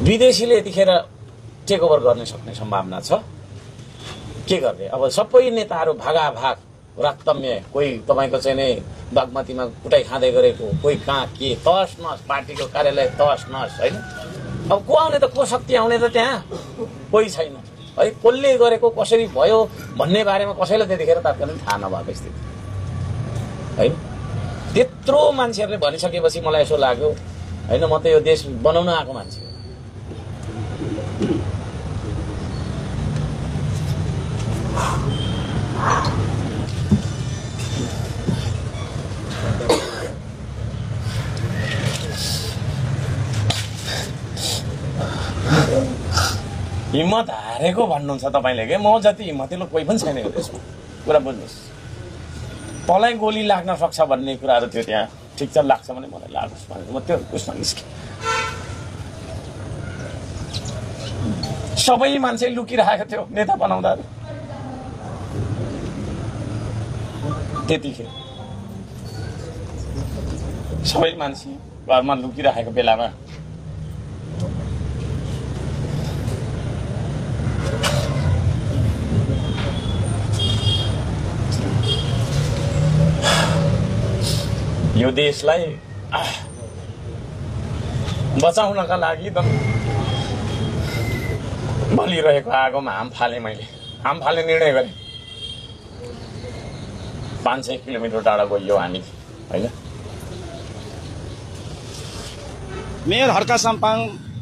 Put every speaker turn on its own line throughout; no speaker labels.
विदेशीले यतिखेर take over गर्न सक्ने सम्भावना छ। के गर्ने अब सबै नेताहरू भागाभाग रक्तम्य, कोही तपाईको चाहिँ नै बागमतीमा कुटाई खाँदै गरेको, कोही कहाँ के तहस नहस, पार्टीको कार्यालय तहस नहस हैन। अब को आउने त, को शक्ति आउने त त्यहाँ कोही छैन है। कसले गरेको कसरी भयो भन्ने बारेमा कसैलाई त्यतिखेर तात्कालीन थाहा नभएको स्थिति हैन। त्यत्रो मान्छेहरूले भनिसकेपछि मलाई यसो लाग्यो हैन, म त यो देश बनाउन आएको मान्छे हो। हिम्मत हारेको भन्नुहुन्छ तपाईले के? म जति हिम्मतिलो कोही पनि छैन यो देशमा, कुरा बुझ्नुहोस्। तँलाई गोली लाग्न सक्छ भन्ने कुराहरू थियो त्यहाँ, ठिक छ लाग्छ भने मलाई लागोस् भनेर म त्यो उसमा निस्केँ। सबै मान्छे लुकिरहेको थियो नेता बनाउँदा त्यतिखेर, सबै मान्छे घरमा लुकिरहेको बेलामा यो देशलाई बचाउनका लागि त बलिरहेको आगोमा हाम फाले। मैले हाम फाल्ने निर्णय गरेँ। 500 किलोमिटर टाढा गइयो हामी हैन।
मेयर हर्का साम्पाङ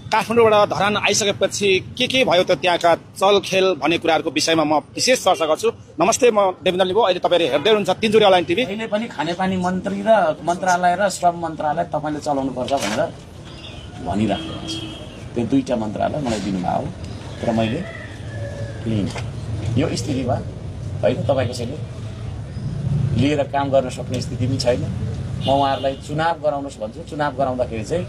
काठमाडौँबाट धरान आइसकेपछि के भयो त त्यहाँका चलखेल भन्ने कुराहरूको विषयमा म विशेष चर्चा गर्छु। नमस्ते, म देवेन्द्र लिम्बू। अहिले तपाईँले हेर्दै हुनुहुन्छ तिनचुरे अनलाइन टिभी।
अहिले पनि खानेपानी मन्त्री र मन्त्रालय र श्रम मन्त्रालय तपाईले चलाउनु पर्छ भनेर भनिराखेको छ। त्यो दुईटा मन्त्रालय मलाई दिनुभयो तर मैले लिइनँ। यो स्थिति भयो हैन। तपाईको चाहिँ लिएर काम गर्न सक्ने स्थिति पनि छैन। म उहाँहरूलाई चुनाव गराउनुहोस् भन्छु। चुनाव गराउँदाखेरि चाहिँ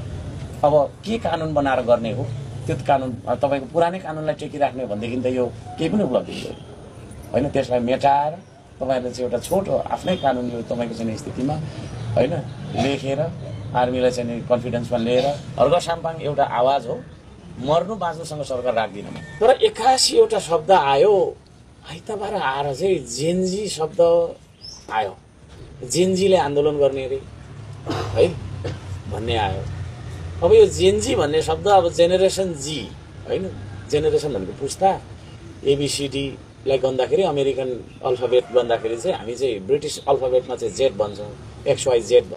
अब के कानुन बनाएर गर्ने हो, त्यो कानुन तपाईको पुरानै कानुनलाई टेकिराख्ने भनेदेखि त यो केही पनि उपलब्धि हुँदैन हैन। त्यसलाई मेटाएर तपाईहरुले चाहिँ एउटा छोटो आफ्नै कानुन यो तपाईको चाहिँ स्थितिमा हैन लेखेर आर्मीलाई चाहिँ कन्फिडेन्समा लिएर हर्का साम्पाङ एउटा आवाज हो। मर्नु बाँच्नुसँग सरकार राख्दिन। तर 81 वटा शब्द आयो। आइतबार आएर चाहिँ जेनजी शब्द आयो। जेनजीले आन्दोलन गर्ने रे है भन्ने आयो। अब यो जेनजी भन्ने शब्द अब जेनेरेसन जी हैन। जेनेरेसन भनेको पुस्ता एबीसीडी लाई गर्दाखेरि अमेरिकन अल्फाबेट गर्दाखेरि चाहिँ हामी चाहिँ ब्रिटिश अल्फाबेटमा चाहिँ जेड भन्छौँ, XYZ